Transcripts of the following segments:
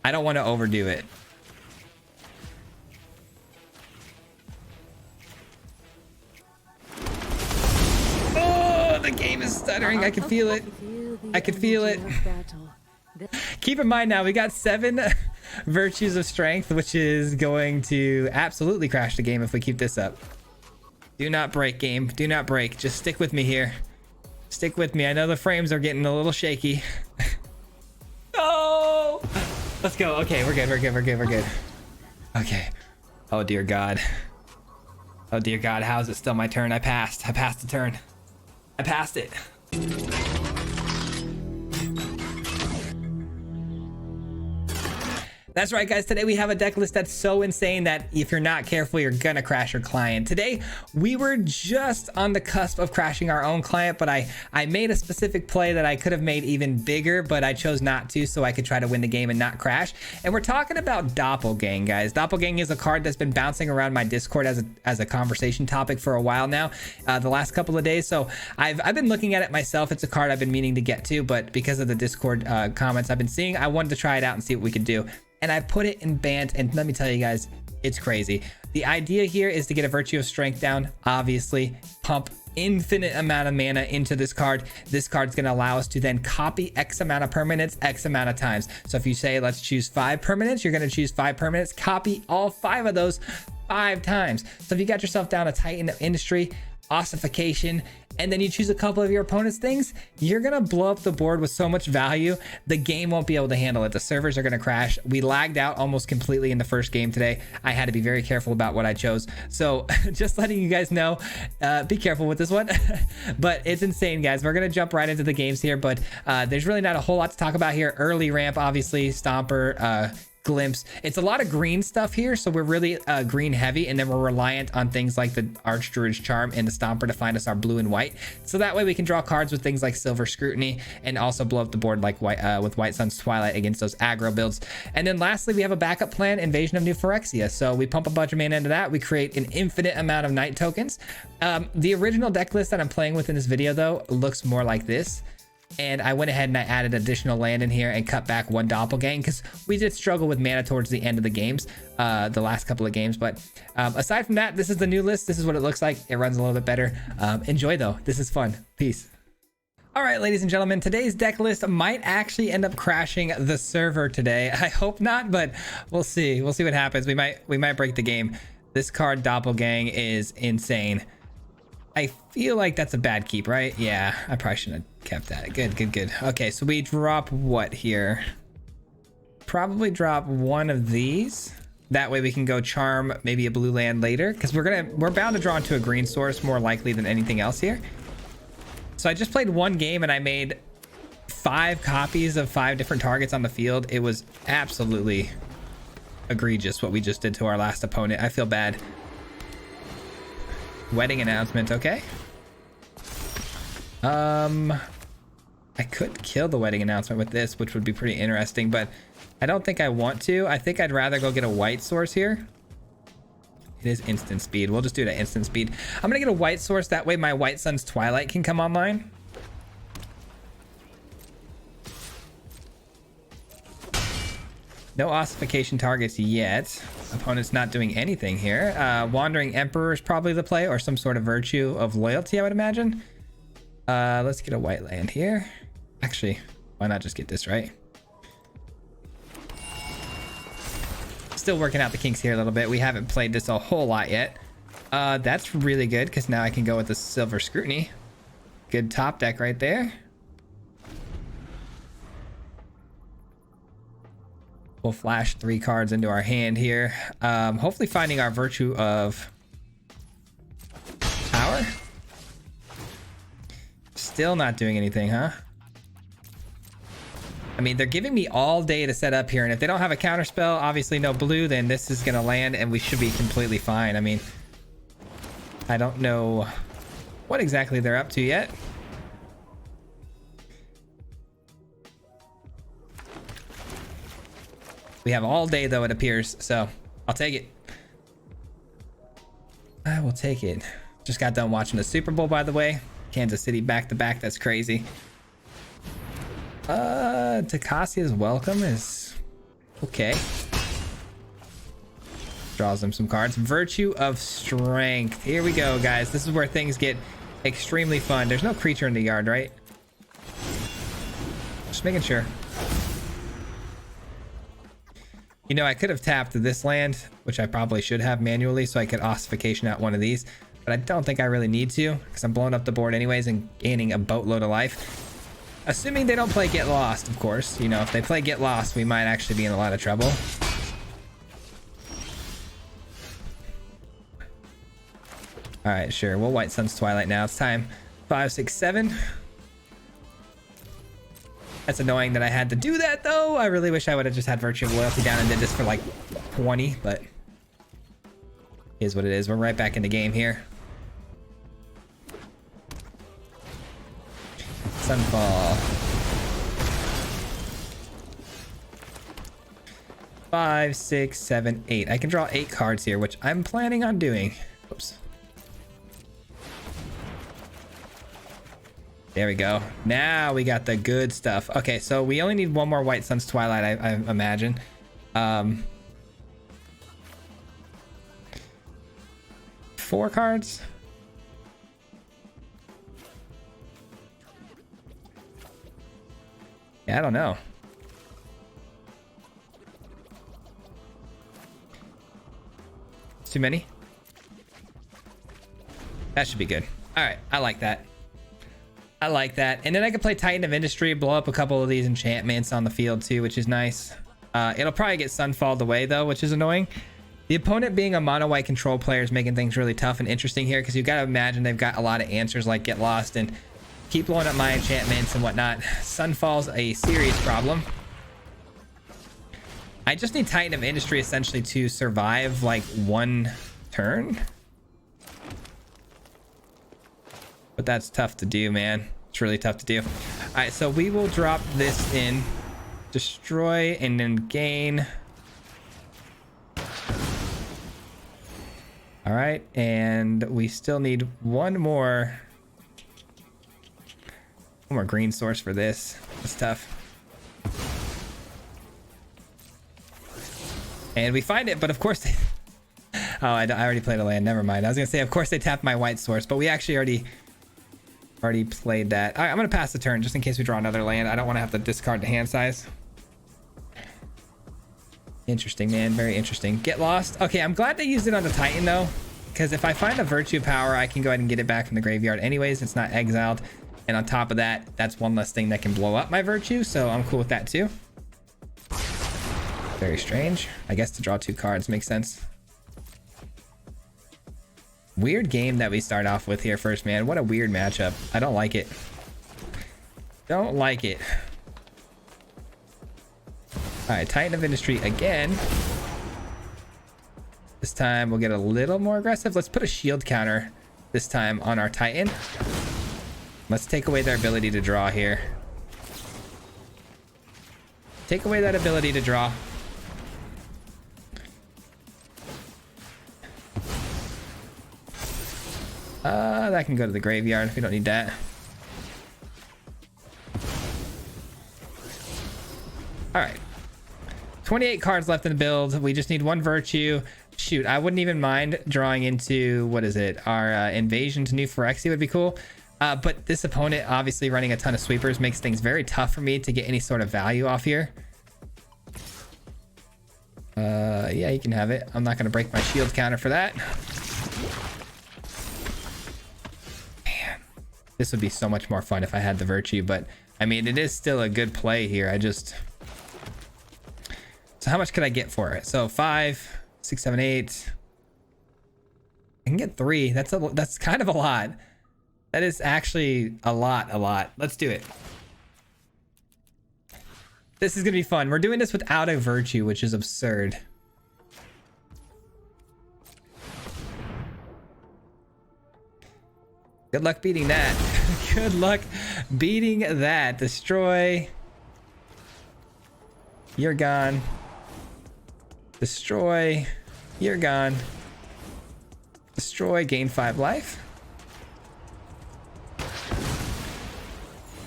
I don't want to overdo it. Oh, the game is stuttering. I can feel it. I can feel it. Keep in mind now, we got 7 virtues of strength, which is going to absolutely crash the game if we keep this up. Do not break, game. Do not break. Just stick with me here. Stick with me. I know the frames are getting a little shaky. Oh, let's go. Okay, we're good. We're good. We're good. We're good. Okay. Oh, dear God. Oh, dear God. How is it still my turn? I passed. I passed the turn. I passed it. That's right, guys. Today we have a deck list that's so insane that if you're not careful, you're gonna crash your client. Today, we were just on the cusp of crashing our own client, but I made a specific play that I could have made even bigger, but I chose not to so I could try to win the game and not crash. And we're talking about Doppelgang, guys. Doppelgang is a card that's been bouncing around my Discord as a conversation topic for a while now, the last couple of days. So I've been looking at it myself. It's a card I've been meaning to get to, but because of the Discord comments I've been seeing, I wanted to try it out and see what we could do. And I put it in banned, and let me tell you guys, it's crazy. The idea here is to get a virtue of strength down, obviously, pump infinite amount of mana into this card. This card's going to allow us to then copy X amount of permanents X amount of times. So if you say, let's choose 5 permanents, you're going to choose 5 permanents, copy all 5 of those 5 times. So if you got yourself down a Titan of Industry, ossification, and then you choose a couple of your opponent's things, you're gonna blow up the board with so much value, the game won't be able to handle it. The servers are gonna crash. We lagged out almost completely in the first game today. I had to be very careful about what I chose. So just letting you guys know, be careful with this one. But it's insane, guys. We're gonna jump right into the games here, but there's really not a whole lot to talk about here. Early ramp, obviously, Stomper, Glimpse. It's a lot of green stuff here, so we're really green heavy, and then we're reliant on things like the Archdruid's Charm and the Stomper to find us our blue and white, so that way we can draw cards with things like Silver Scrutiny and also blow up the board like with White Sun's Twilight against those aggro builds. And then lastly, we have a backup plan, Invasion of New Phyrexia. So we pump a bunch of mana into that. We create an infinite amount of night tokens. The original deck list that I'm playing with in this video though looks more like this. And I went ahead and I added additional land in here and cut back 1 Doppelgang because we did struggle with mana towards the end of the games, the last couple of games. But aside from that, this is the new list. This is what it looks like. It runs a little bit better. Enjoy though. This is fun. Peace. All right, ladies and gentlemen, today's deck list might actually end up crashing the server today. I hope not, but we'll see. We'll see what happens. We might break the game. This card Doppelgang is insane. I feel like that's a bad keep, right? Yeah, I probably shouldn't have kept that. Good, good, good. Okay, so we drop what here? Probably drop 1 of these. That way we can go charm maybe a blue land later, because we're bound to draw into a green source more likely than anything else here. So I just played 1 game and I made 5 copies of 5 different targets on the field. It was absolutely egregious what we just did to our last opponent. I feel bad. Wedding announcement, okay. I could kill the wedding announcement with this, which would be pretty interesting, but I don't think I want to. I think I'd rather go get a white source here. It is instant speed. We'll just do it at instant speed. I'm gonna get a white source, that way my White Sun's Twilight can come online. No ossification targets yet. Opponent's not doing anything here. Wandering Emperor is probably the play, or some sort of virtue of loyalty, I would imagine. Let's get a white land here. Actually, why not just get this, right? Still working out the kinks here a little bit. We haven't played this a whole lot yet. That's really good, because now I can go with the Silver Scrutiny. Good top deck right there. We'll flash 3 cards into our hand here. Hopefully finding our virtue of power. Still not doing anything, huh? I mean, they're giving me all day to set up here, and if they don't have a counter spell, obviously no blue, then this is gonna land and we should be completely fine. I mean, I don't know what exactly they're up to yet. We have all day though, it appears, so I'll take it. I will take it. Just got done watching the Super Bowl, by the way. Kansas City back to back. That's crazy. Takacia's welcome is Okay. Draws them some cards. Virtue of Strength. Here we go, guys. This is where things get extremely fun. There's no creature in the yard, right? Just making sure. You know, I could have tapped this land, which I probably should have manually, so I could ossification out one of these. But I don't think I really need to, because I'm blowing up the board anyways and gaining a boatload of life. Assuming they don't play Get Lost, of course. You know, if they play Get Lost, we might actually be in a lot of trouble. All right, sure. We'll White Sun's Twilight now. It's time. 5, 6, 7. That's annoying that I had to do that, though. I really wish I would have just had Virtue of Loyalty down and did this for like 20, but here's what it is. We're right back in the game here. Sunfall. 5, 6, 7, 8. I can draw 8 cards here, which I'm planning on doing. Oops. There we go. Now we got the good stuff. Okay, so we only need one more White Sun's Twilight, I imagine. 4 cards. Yeah, I don't know. It's too many. That should be good. All right, I like that. I like that. And then I can play Titan of Industry, blow up a couple of these enchantments on the field too, which is nice. It'll probably get Sunfalled away though, which is annoying. The opponent being a mono white control player is making things really tough and interesting here, because you got to imagine they've got a lot of answers like Get Lost and keep blowing up my enchantments and whatnot. Sunfall's a serious problem. I just need Titan of Industry essentially to survive like one turn. But that's tough to do, man. It's really tough to do. All right, so we will drop this in. Destroy and then gain. All right, and we still need one more green source for this. It's tough. And we find it, but of course they... Oh, I already played a land. Never mind. I was gonna say, of course they tapped my white source, but we actually already played that. All right, I'm gonna pass the turn just in case we draw another land. I don't want to have to discard the hand size. Interesting, man. Very interesting. Get Lost. Okay, I'm glad they used it on the Titan though, because if I find a Virtue Power, I can go ahead and get it back from the graveyard anyways. It's not exiled, and on top of that, that's one less thing that can blow up my Virtue, so I'm cool with that too. Very strange. I guess to draw 2 cards makes sense. Weird game that we start off with here first, man. What a weird matchup. I don't like it. Don't like it. All right, Titan of Industry again. This time we'll get a little more aggressive. Let's put a shield counter this time on our Titan. Let's take away their ability to draw here. Take away that ability to draw. That can go to the graveyard. We don't need that. All right. 28 cards left in the build. We just need one Virtue. Shoot, I wouldn't even mind drawing into, what is it? Our invasion to New Phyrexia would be cool. But this opponent obviously running a ton of sweepers makes things very tough for me to get any sort of value off here. Yeah, you can have it. I'm not going to break my shield counter for that. This would be so much more fun if I had the Virtue, but I mean, it is still a good play here. So how much could I get for it? So 5, 6, 7, 8. I can get 3. That's kind of a lot. That is actually a lot. Let's do it. This is gonna be fun. We're doing this without a Virtue, which is absurd. Good luck beating that. Good luck beating that. Destroy. You're gone. Destroy. You're gone. Destroy. Gain 5 life.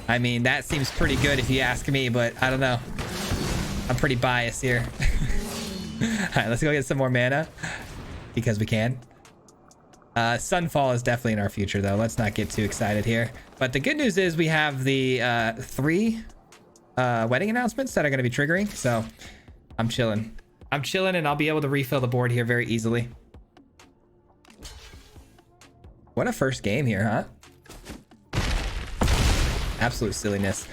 I mean, that seems pretty good if you ask me, but I don't know. I'm pretty biased here. All right, let's go get some more mana because we can. Sunfall is definitely in our future though. Let's not get too excited here. But the good news is we have the 3 wedding announcements that are going to be triggering. So I'm chilling. I'm chilling and I'll be able to refill the board here very easily. What a first game here, huh? Absolute silliness.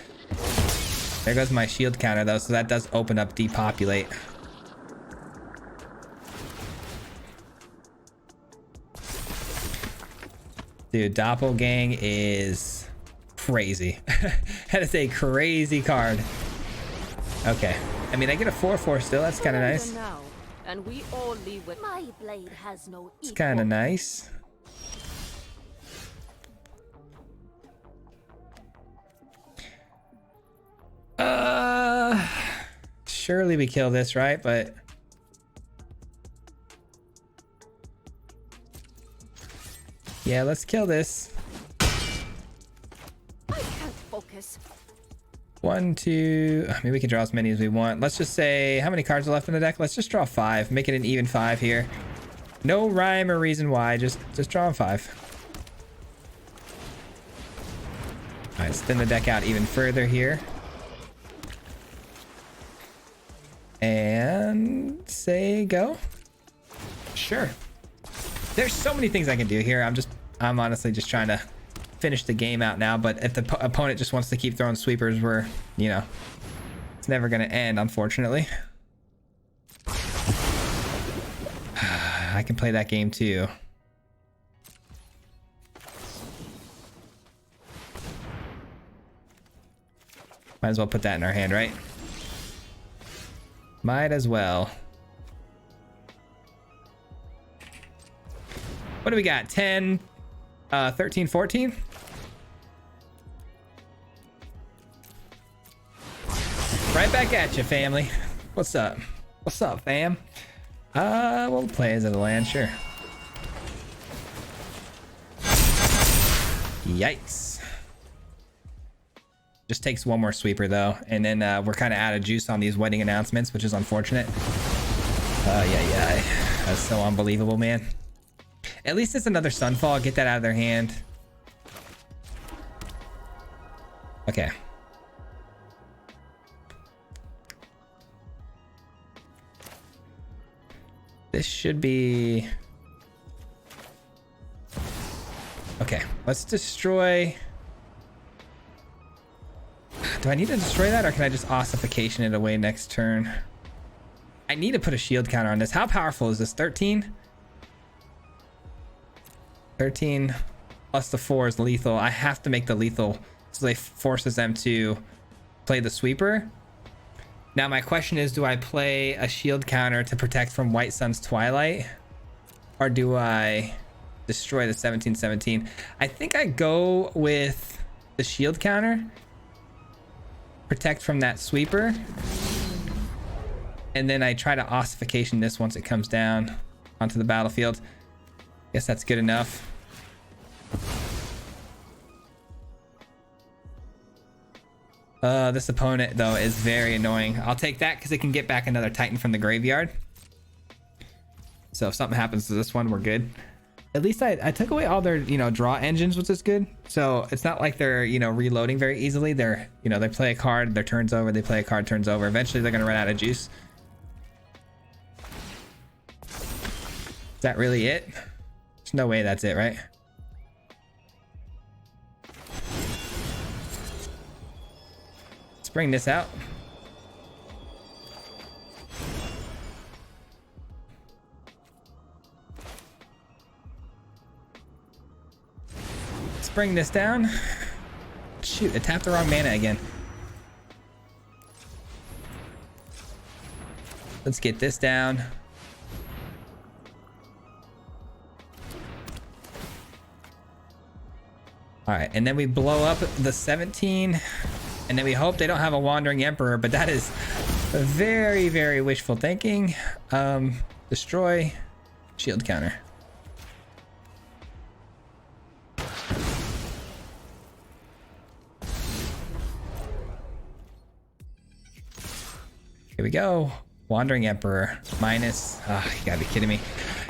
There goes my shield counter though, so that does open up depopulate. Dude, Doppelgang is crazy. That is a crazy card. Okay. I mean, I get a 4/4 still. That's kind of nice. And we all leave with my blade has no It's kind of nice. Surely we kill this, right? But yeah, let's kill this. I can't focus. 1, 2. I mean, we can draw as many as we want. Let's just say, how many cards are left in the deck? Let's just draw 5. Make it an even 5 here. No rhyme or reason why. Just draw 5. All right, spin the deck out even further here. And say go. Sure. There's so many things I can do here. I'm honestly just trying to finish the game out now, but if the opponent just wants to keep throwing sweepers, we're, you know, it's never going to end, unfortunately. I can play that game too. Might as well put that in our hand, right? Might as well. What do we got? 10, 13, 14? Right back at you, family. What's up? What's up, fam? We'll play as a land, sure. Yikes. Just takes one more sweeper though, and then we're kind of out of juice on these wedding announcements, which is unfortunate. Yeah. That's so unbelievable, man. At least it's another Sunfall. Get that out of their hand. Okay. This should be... Okay, let's destroy... Do I need to destroy that, or can I just ossification it away next turn? I need to put a shield counter on this. How powerful is this? 13? 13 plus the 4 is lethal. I have to make the lethal so they forces them to play the sweeper. Now my question is, do I play a shield counter to protect from White Sun's Twilight, or do I destroy the 17/17? I think I go with the shield counter, protect from that sweeper, and then I try to ossification this once it comes down onto the battlefield. Guess that's good enough. This opponent though is very annoying. I'll take that because it can get back another Titan from the graveyard. So if something happens to this one, we're good. At least I took away all their, you know, draw engines, which is good. So it's not like they're, you know, reloading very easily. They're, you know, they play a card, their turn's over, they play a card, turns over. Eventually they're gonna run out of juice. Is that really it? There's no way that's it, right? Let's bring this out. Let's bring this down. Shoot, I tapped the wrong mana again. Let's get this down. All right, and then we blow up the 17, and then we hope they don't have a Wandering Emperor, but that is very, very wishful thinking. Destroy, shield counter. Here we go. Wandering Emperor minus. Oh, you gotta be kidding me.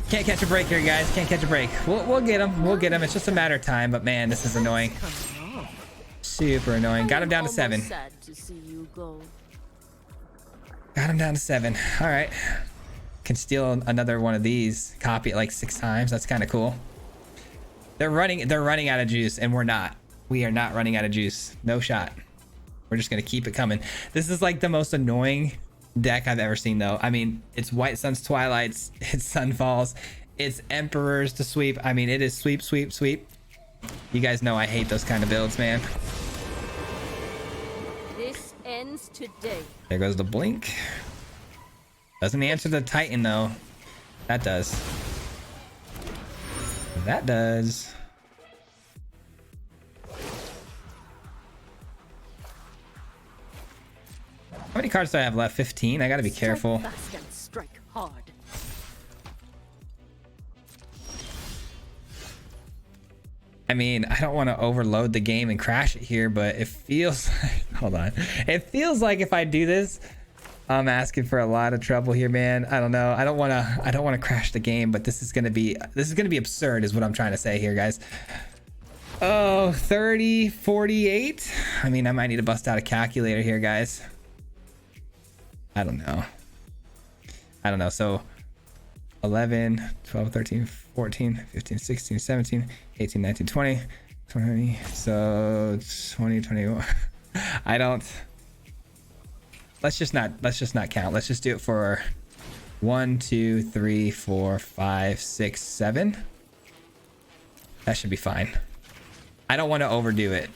Can't catch a break here, guys. Can't catch a break. We'll get him. We'll get him. It's just a matter of time. But man, this is annoying. Super annoying. Got him down to 7. Sad to see you go. Got him down to 7. All right. Can steal another one of these. Copy it like 6 times. That's kind of cool. They're running out of juice, and we're not. We are not running out of juice. No shot. We're just gonna keep it coming. This is like the most annoying deck I've ever seen, though. I mean, it's White Sun's Twilights, it's Sunfalls, it's Emperors to sweep. I mean, it is sweep, sweep, sweep. You guys know I hate those kind of builds, man. This ends today. There goes the blink. Doesn't answer the Titan, though. That does. That does. How many cards do I have left? 15. I gotta be careful. Strike fast and strike hard. I mean, I don't want to overload the game and crash it here, but it feels like, hold on. It feels like if I do this, I'm asking for a lot of trouble here, man. I don't know. I don't want to crash the game, but this is going to be absurd is what I'm trying to say here, guys. Oh, 30, 48. I mean, I might need to bust out a calculator here, guys. I don't know. So 11, 12, 13, 14, 15, 16, 17, 18, 19, 20, 20. So 20, 21. I don't. Let's just not count. Let's just do it for 1, 2, 3, 4, 5, 6, 7. That should be fine. I don't want to overdo it.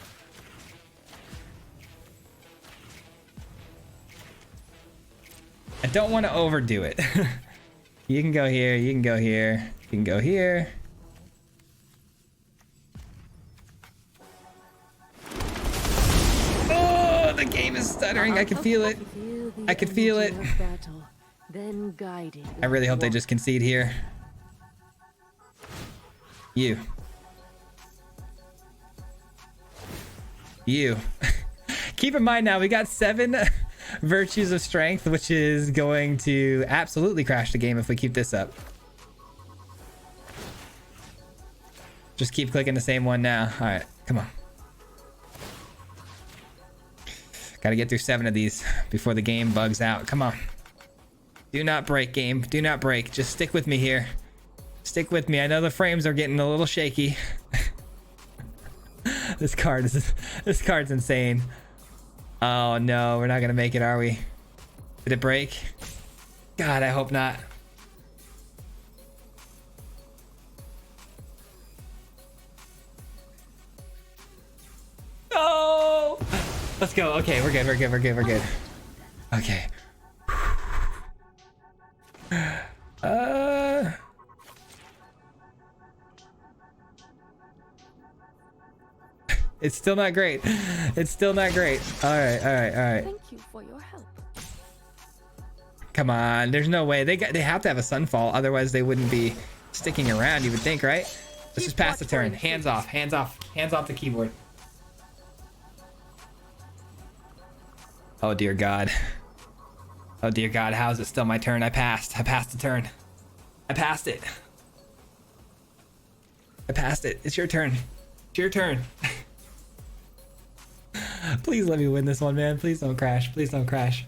I don't want to overdo it. You can go here, you can go here, you can go here. Oh, the game is stuttering. I can feel it. I can feel it. I really hope they just concede here. You. Keep in mind now, we got 7 virtues of strength, which is going to absolutely crash the game if we keep this up. Just keep clicking the same one now. All right, come on. Got to get through 7 of these before the game bugs out. Come on. Do not break, game. Do not break. Just stick with me here. Stick with me. I know the frames are getting a little shaky. This card's insane. Oh no, we're not gonna make it, are we? Did it break? God, I hope not. No! Let's go. Okay, we're good. Okay. It's still not great. It's still not great. All right. Thank you for your help. Come on, there's no way. They have to have a Sunfall, otherwise they wouldn't be sticking around, you would think, right? Let's just pass the turn. Hands off the keyboard. Oh dear God. Oh dear God, how is it still my turn? I passed the turn. I passed it. It's your turn. It's your turn. Please let me win this one, man. Please don't crash. Please don't crash.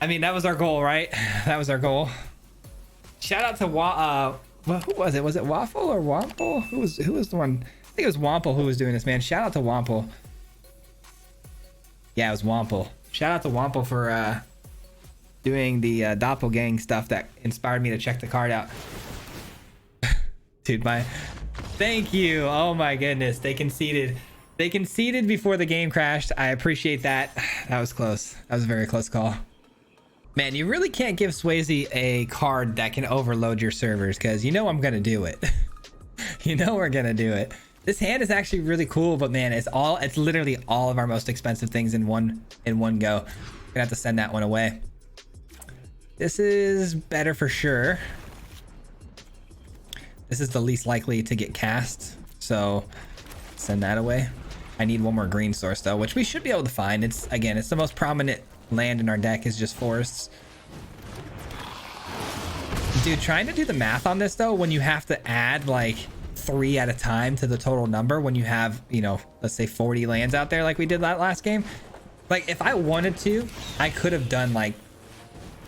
I mean, that was our goal, right? That was our goal. Shout out to who was it? Was it Waffle or Wample? Who was the one? I think it was Wample who was doing this, man. Shout out to Wample. Yeah, it was Wample. Shout out to Wample for doing the doppelgang stuff that inspired me to check the card out. Dude, thank you. Oh my goodness, they conceded. They conceded before the game crashed. I appreciate that. That was close. That was a very close call. Man, you really can't give Swayze a card that can overload your servers, because you know I'm gonna do it. You know we're gonna do it. This hand is actually really cool, but man, it's literally all of our most expensive things in one go. We're gonna have to send that one away. This is better for sure. This is the least likely to get cast, so send that away. I need one more green source though, which we should be able to find. It's the most prominent land in our deck is just forests. Dude, trying to do the math on this though, when you have to add like 3 at a time to the total number, when you have, you know, let's say 40 lands out there like we did that last game. Like if I wanted to, I could have done like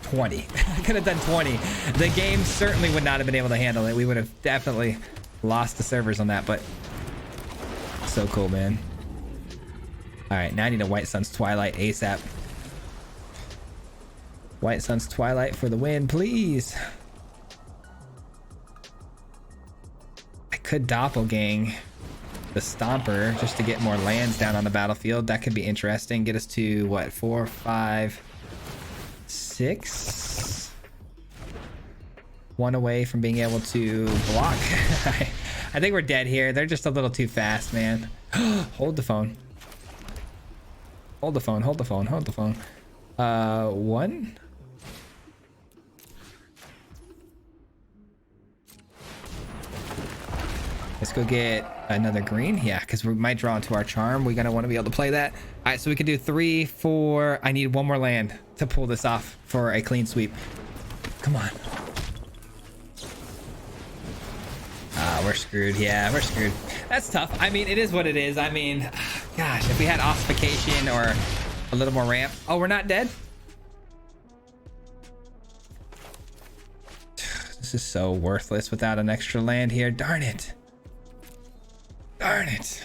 20. I could have done 20. The game certainly would not have been able to handle it. We would have definitely lost the servers on that, but so cool, man. All right, now I need a White Sun's Twilight ASAP. White Sun's Twilight for the win, please. I could doppelgang the Stomper just to get more lands down on the battlefield. That could be interesting. Get us to what, 4, 5, 6? 1 away from being able to block. I think we're dead here. They're just a little too fast, man. Hold the phone. Hold the phone, hold the phone, hold the phone. 1. Let's go get another green. Yeah, because we might draw into our charm. We're gonna want to be able to play that. All right, so we can do 3, 4. I need 1 more land to pull this off for a clean sweep. Come on. We're screwed. Yeah, we're screwed. That's tough. I mean, it is what it is. I mean, gosh, if we had ossification or a little more ramp. Oh, we're not dead? This is so worthless without an extra land here. Darn it. Darn it.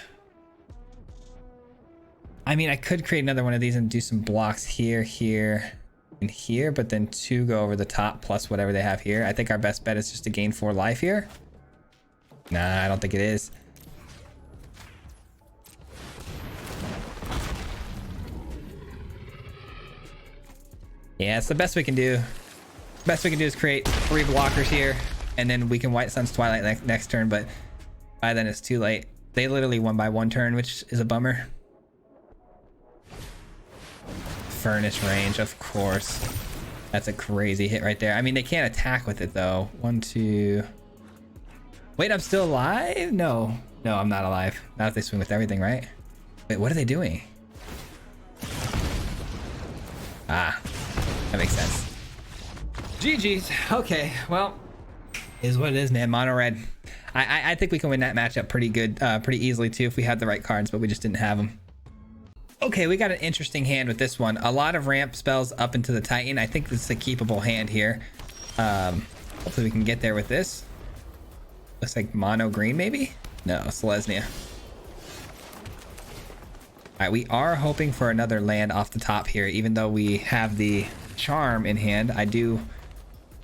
I mean, I could create another one of these and do some blocks here, here, and here, but then 2 go over the top plus whatever they have here. I think our best bet is just to gain 4 life here. Nah, I don't think it is. Yeah, it's the best we can do. Best we can do is create 3 blockers here, and then we can White Sun's Twilight next turn, but by then it's too late. They literally won by 1 turn, which is a bummer. Furnace range, of course. That's a crazy hit right there. I mean, they can't attack with it though. 1, 2. Wait, I'm still alive? No, no, I'm not alive. Not if they swing with everything, right? Wait, what are they doing? Ah, that makes sense. GG's. Okay, well, is what it is, man. Mono red. I think we can win that matchup pretty good, pretty easily too if we had the right cards, but we just didn't have them. Okay, we got an interesting hand with this one. A lot of ramp spells up into the Titan. I think this is a keepable hand here. Hopefully we can get there with this. Looks like mono green, maybe? No, Selesnya. All right, we are hoping for another land off the top here, even though we have the charm in hand. I do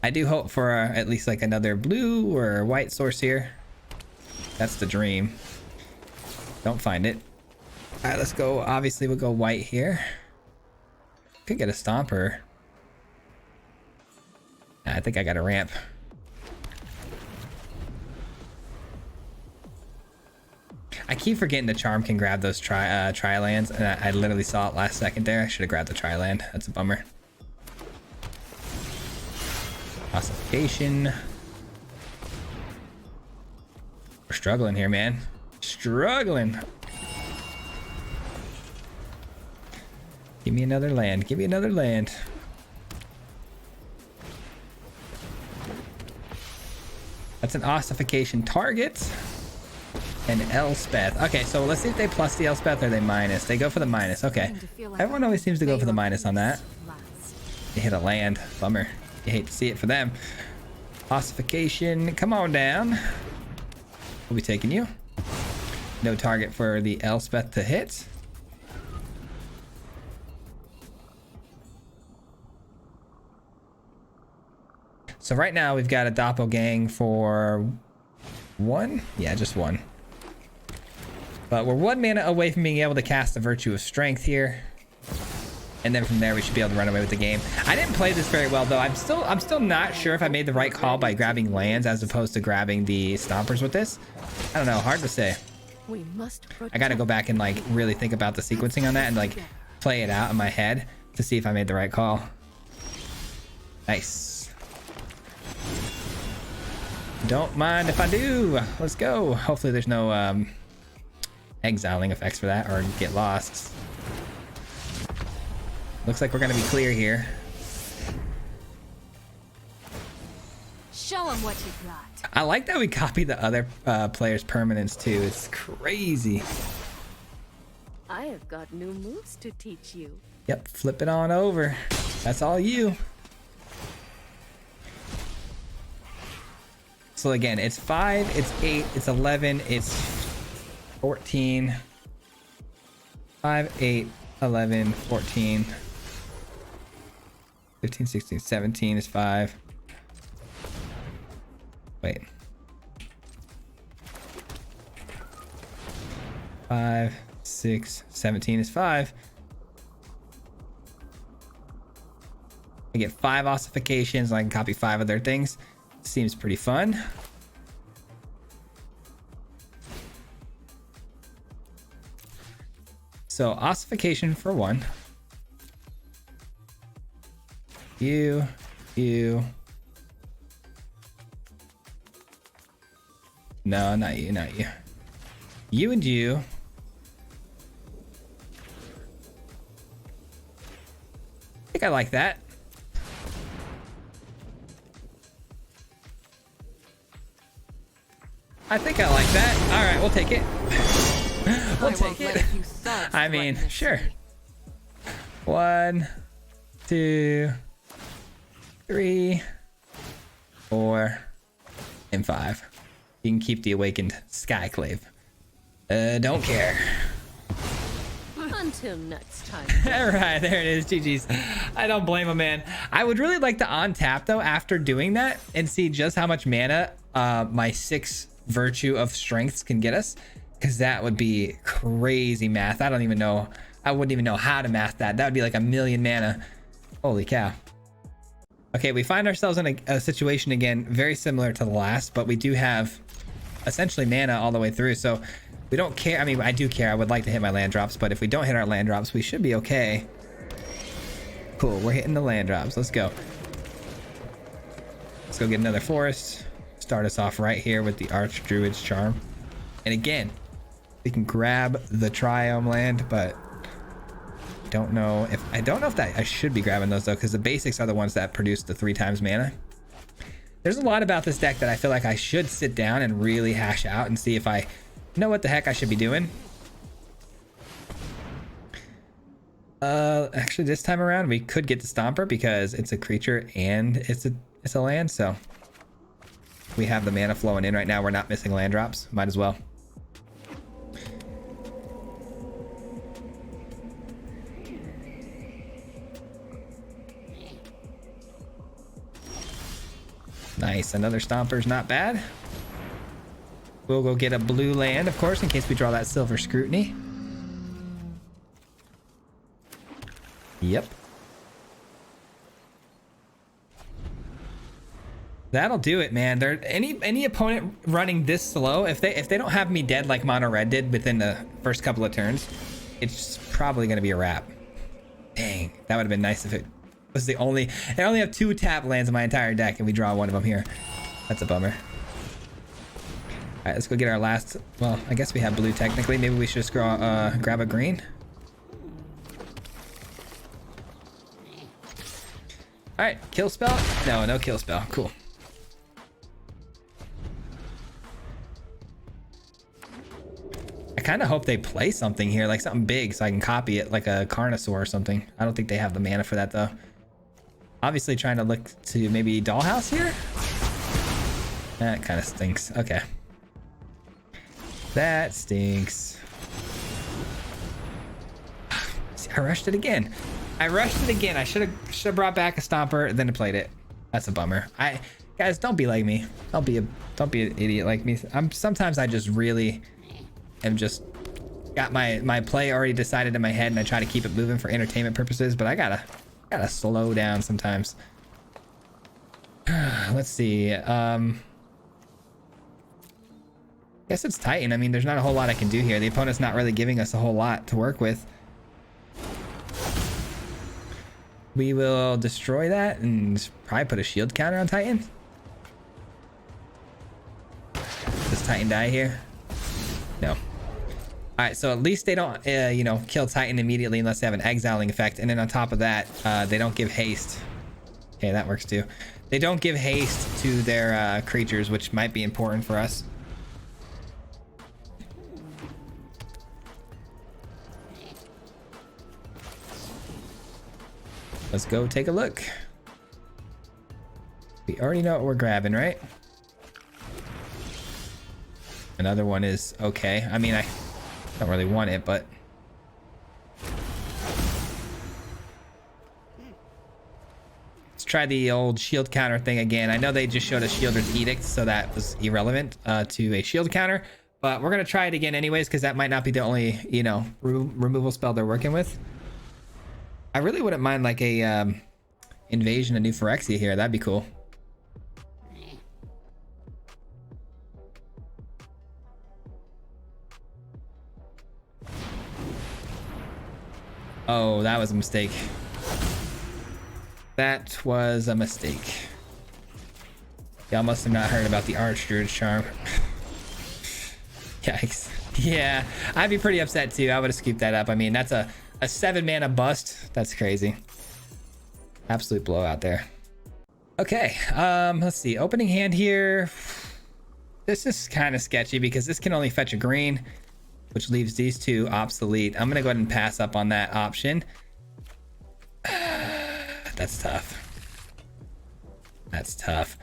hope for at least like another blue or white source here. That's the dream. Don't find it. All right, let's go. Obviously, we'll go white here. Could get a Stomper. I think I got a ramp. I keep forgetting the charm can grab those tri-lands, and I literally saw it last second there. I should have grabbed the tri-land. That's a bummer. Ossification. We're struggling here, man. Struggling. Give me another land. Give me another land. That's an ossification target. And Elspeth. Okay, so let's see if they plus the Elspeth or they minus. They go for the minus. Okay. Everyone always seems to go for the minus on that. They hit a land. Bummer. You hate to see it for them. Ossification. Come on down. We'll be taking you. No target for the Elspeth to hit. So right now we've got a doppelgang for 1. Yeah, just 1. But we're 1 mana away from being able to cast the Virtue of Strength here. And then from there we should be able to run away with the game. I didn't play this very well though. I'm still not sure if I made the right call by grabbing lands as opposed to grabbing the Stompers with this. I don't know, hard to say. We must I gotta go back and like really think about the sequencing on that and like play it out in my head to see if I made the right call. Nice. Don't mind if I do. Let's go. Hopefully there's no exiling effects for that or get lost. Looks like we're gonna be clear here. Show him what you got. I like that we copy the other players' permanents too. It's crazy. I have got new moves to teach you. Yep, flip it on over. That's all you. So again, it's 5, it's 8, it's 11, it's 14. 5, 8, 11, 14. 15, 16, 17 is 5. Wait. 5, 6, 17 is 5. I get 5 ossifications and I can copy 5 of their things. Seems pretty fun. So ossification for 1. You. No, not you, not you. You and you. I think I like that. I think I like that. All right, we'll take it. We'll take it. I mean, sure. 1, 2, 3, 4, and 5. You can keep the awakened Skyclave. Don't care. Until next time. All right, there it is. GG's. I don't blame him, man. I would really like to untap though after doing that and see just how much mana my 6 virtue of strengths can get us, because that would be crazy math. I don't even know. I wouldn't even know how to math that. That would be like 1,000,000 mana. Holy cow. Okay, we find ourselves in a situation again very similar to the last, but we do have essentially mana all the way through, so we don't care. I mean, I do care. I would like to hit my land drops, but if we don't hit our land drops, we should be okay. Cool, we're hitting the land drops. Let's go. Let's go get another forest. Start us off right here with the Archdruid's Charm. And again, we can grab the Triome land, but I don't know if that I should be grabbing those though, because the basics are the ones that produce the 3 times mana. There's a lot about this deck that I feel like I should sit down and really hash out and see if I know what the heck I should be doing. Actually this time around we could get the Stomper because it's a creature and it's a land, so we have the mana flowing in right now. We're not missing land drops. Might as well. Nice, another Stomper's not bad. We'll go get a blue land, of course, in case we draw that Silver Scrutiny. Yep. That'll do it, man. There any opponent running this slow, if they don't have me dead like Mono Red did within the first couple of turns, it's probably gonna be a wrap. Dang, that would have been nice if it was the only. I only have 2 tap lands in my entire deck, and we draw one of them here. That's a bummer. All right, let's go get our last. Well, I guess we have blue technically. Maybe we should just grab a green. All right, kill spell. No kill spell. Cool. I kind of hope they play something here, like something big, so I can copy it, like a Carnosaur or something. I don't think they have the mana for that though. Obviously trying to look to maybe Dollhouse here. That kind of stinks. Okay. That stinks. See, I rushed it again. I should have brought back a Stomper, then played it. That's a bummer. Guys, don't be like me. Don't be an idiot like me. Sometimes I just really am just got my play already decided in my head, and I try to keep it moving for entertainment purposes, but I gotta slow down sometimes. Let's see. Guess it's Titan. I mean, there's not a whole lot I can do here. The opponent's not really giving us a whole lot to work with. We will destroy that and probably put a shield counter on Titan. Does Titan die here? No. All right, so at least they don't, you know, kill Titan immediately unless they have an exiling effect. And then on top of that, they don't give haste. Okay, that works too. They don't give haste to their creatures, which might be important for us. Let's go take a look. We already know what we're grabbing, right? Another one is okay. I mean, I don't really want it, but let's try the old shield counter thing again. I know they just showed a Shielder's Edict, so that was irrelevant to a shield counter, but we're gonna try it again anyways, because that might not be the only, you know, removal spell they're working with. I really wouldn't mind like a invasion of New Phyrexia here. That'd be cool. Oh, that was a mistake. That was a mistake. Y'all must have not heard about the Archdruid's Charm. Yikes. Yeah, I'd be pretty upset too. I would have scooped that up. I mean, that's a 7 mana bust. That's crazy. Absolute blowout there. Okay, let's see. Opening hand here. This is kind of sketchy because this can only fetch a green, which leaves these two obsolete. I'm gonna go ahead and pass up on that option. That's tough. That's tough.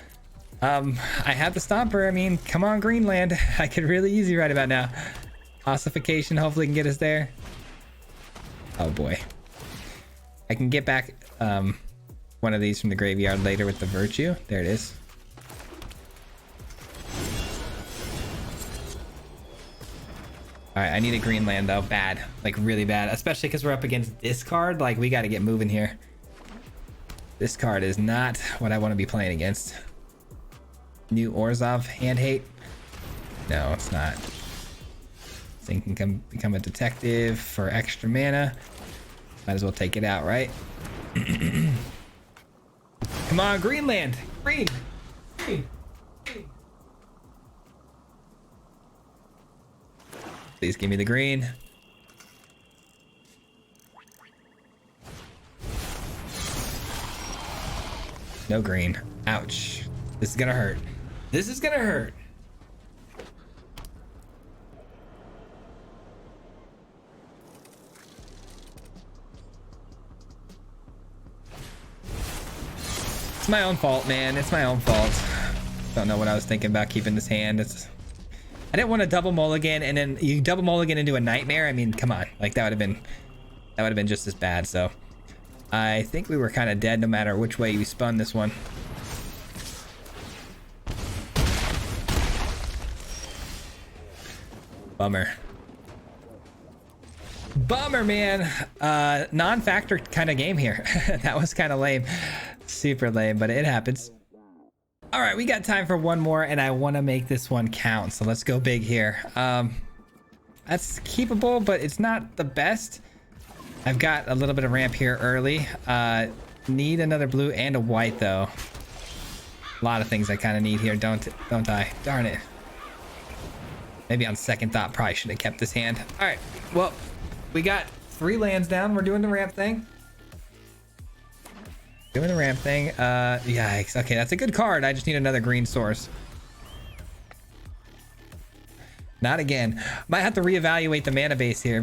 I have the Stomper. I mean, come on, Greenland. I could really use you right about now. Ossification hopefully can get us there. Oh boy. I can get back one of these from the graveyard later with the Virtue. There it is. All right, I need a green land though, bad, like really bad, especially because we're up against this card. Like we got to get moving here. This card is not what I want to be playing against. New Orzhov hand hate. No, it's not. Thing can become a detective for extra mana. Might as well take it out, right? Come on, Greenland. Green. Green. Please give me the green. No green. Ouch. This is gonna hurt. This is gonna hurt. It's my own fault, man. It's my own fault. Don't know what I was thinking about keeping this hand. I didn't want to double mulligan, and then you double mulligan into a nightmare. I mean, come on, like that would have been just as bad. So I think we were kind of dead no matter which way you spun this one. Bummer. Bummer, man. Non-factor kind of game here. That was kind of lame. Super lame, but it happens. All right, we got time for one more, and I want to make this one count. So let's go big here. That's keepable, but it's not the best. I've got a little bit of ramp here early. Need another blue and a white though. A lot of things I kind of need here, don't I? Darn it. Maybe on second thought, probably should have kept this hand. All right, well, we got 3 lands down. We're doing the ramp thing. Doing the ramp thing. Yikes. Okay, that's a good card. I just need another green source. Not again. Might have to reevaluate the mana base here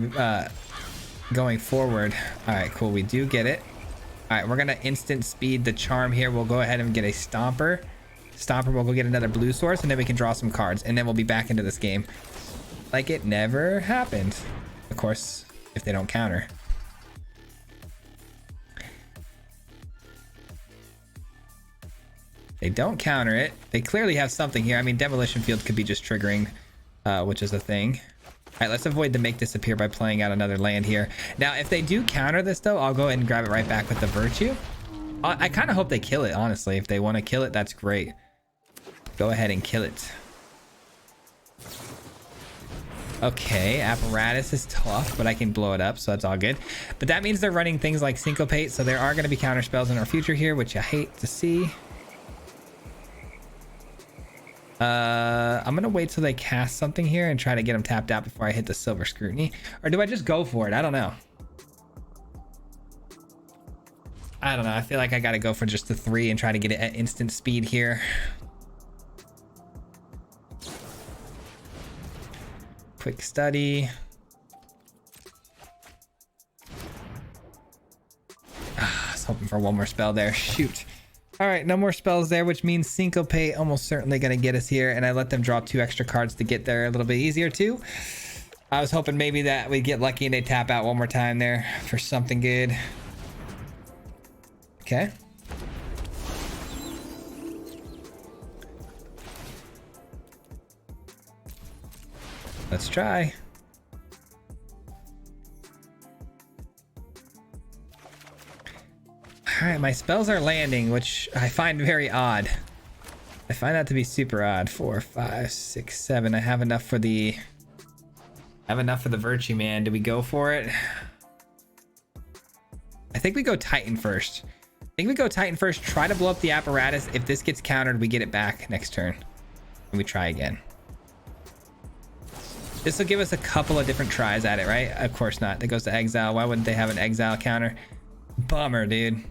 going forward. All right, cool. We do get it. All right, we're gonna instant speed the charm here. We'll go ahead and get a Stomper. Stomper will go get another blue source, and then we can draw some cards, and then we'll be back into this game like it never happened. Of course, if they don't counter. They don't counter it. They clearly have something here. I mean, Demolition Field could be just triggering, which is a thing. All right, let's avoid the make disappear by playing out another land here. Now, if they do counter this, though, I'll go ahead and grab it right back with the Virtue. I kind of hope they kill it, honestly. If they want to kill it, that's great. Go ahead and kill it. Okay, Apparatus is tough, but I can blow it up, so that's all good. But that means they're running things like Syncopate, so there are going to be counter spells in our future here, which I hate to see. I'm gonna wait till they cast something here and try to get them tapped out before I hit the silver scrutiny. Or do I just go for it? I don't know. I feel like I gotta go for just the 3 and try to get it at instant speed here. Quick study. I was hoping for one more spell there. Shoot. All right, no more spells there, which means Syncopate almost certainly going to get us here. And I let them draw 2 extra cards to get there a little bit easier too. I was hoping maybe that we'd get lucky and they tap out one more time there for something good. Okay. Let's try. All right, my spells are landing, which I find very odd. I find that to be super odd. 4, 5, 6, 7. I have enough for the Virtue Man. Do we go for it? I think we go Titan first. Try to blow up the apparatus. If this gets countered, we get it back next turn. And we try again. This will give us a couple of different tries at it, right? Of course not. That goes to exile. Why wouldn't they have an exile counter? Bummer, dude.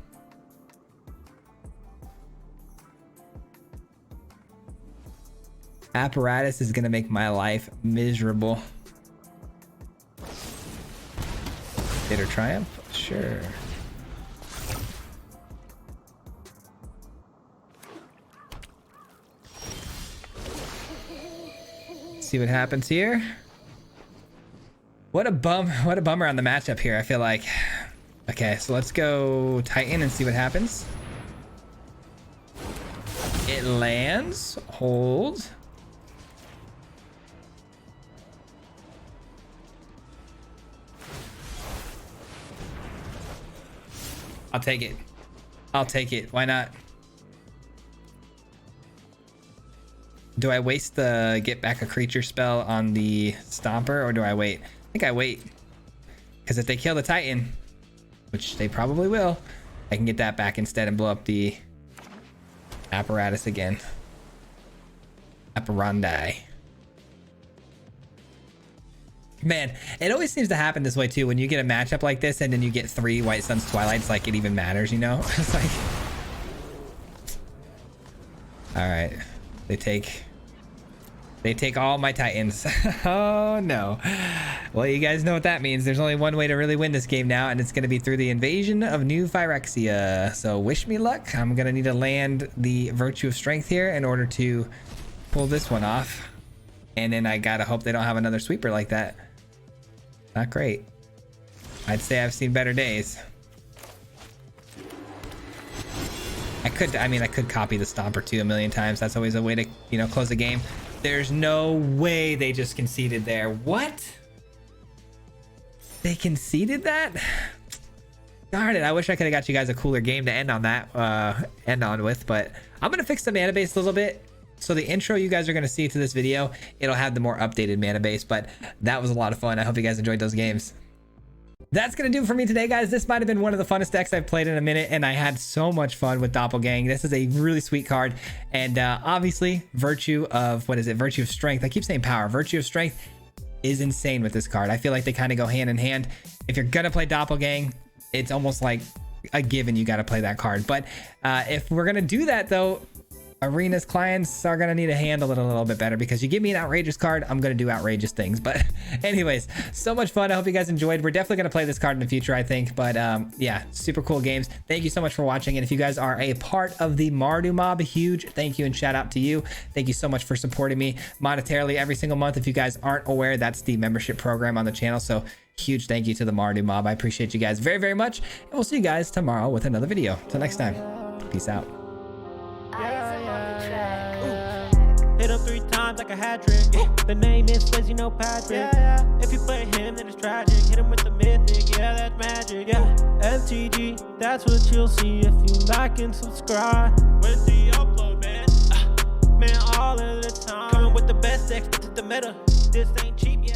Apparatus is gonna make my life miserable. Bitter Triumph? Sure. See what happens here. What a bummer on the matchup here, I feel like. Okay, so let's go Titan and see what happens. It lands. Hold. I'll take it. I'll take it. Why not? Do I waste the get back a creature spell on the Stomper, or do I wait? I think I wait. Because if they kill the Titan, which they probably will, I can get that back instead and blow up the apparatus again. Apparandi. Man, it always seems to happen this way too. When you get a matchup like this and then you get 3 White Sun's Twilights, like it even matters, you know? It's like... Alright. They take all my Titans. Oh no. Well, you guys know what that means. There's only one way to really win this game now, and it's going to be through the invasion of New Phyrexia. So wish me luck. I'm going to need to land the Virtue of Strength here in order to pull this one off. And then I got to hope they don't have another sweeper like that. Not great. I'd say I've seen better days. I could copy the Stomper too a million times. That's always a way to, you know, close the game. There's no way they just conceded there. What? They conceded that? Darn it. I wish I could have got you guys a cooler game to end on with, but I'm going to fix the mana base a little bit. So the intro you guys are going to see to this video, it'll have the more updated mana base, but that was a lot of fun. I hope you guys enjoyed those games. That's going to do it for me today, guys. This might have been one of the funnest decks I've played in a minute, and I had so much fun with Doppelgang. This is a really sweet card, and obviously, Virtue of Strength. I keep saying power. Virtue of Strength is insane with this card. I feel like they kind of go hand in hand. If you're going to play Doppelgang, it's almost like a given you got to play that card. But if we're going to do that, though, Arena's clients are going to need to handle it a little bit better, because you give me an outrageous card, I'm going to do outrageous things. But anyways, so much fun. I hope you guys enjoyed. We're definitely going to play this card in the future, I think. But yeah, super cool games. Thank you so much for watching. And if you guys are a part of the Mardu Mob, huge thank you and shout out to you. Thank you so much for supporting me monetarily every single month. If you guys aren't aware, that's the membership program on the channel. So huge thank you to the Mardu Mob. I appreciate you guys very, very much. And we'll see you guys tomorrow with another video. Till next time, peace out. Hit him 3 times like a hat trick. The name is Swayze, no Patrick. If you play him, then it's tragic. Hit him with the mythic, yeah, that's magic. Yeah, MTG, that's what you'll see if you like and subscribe. Where's the upload, man? Man, all of the time. Coming with the best decks, this is the meta. This ain't cheap, yeah.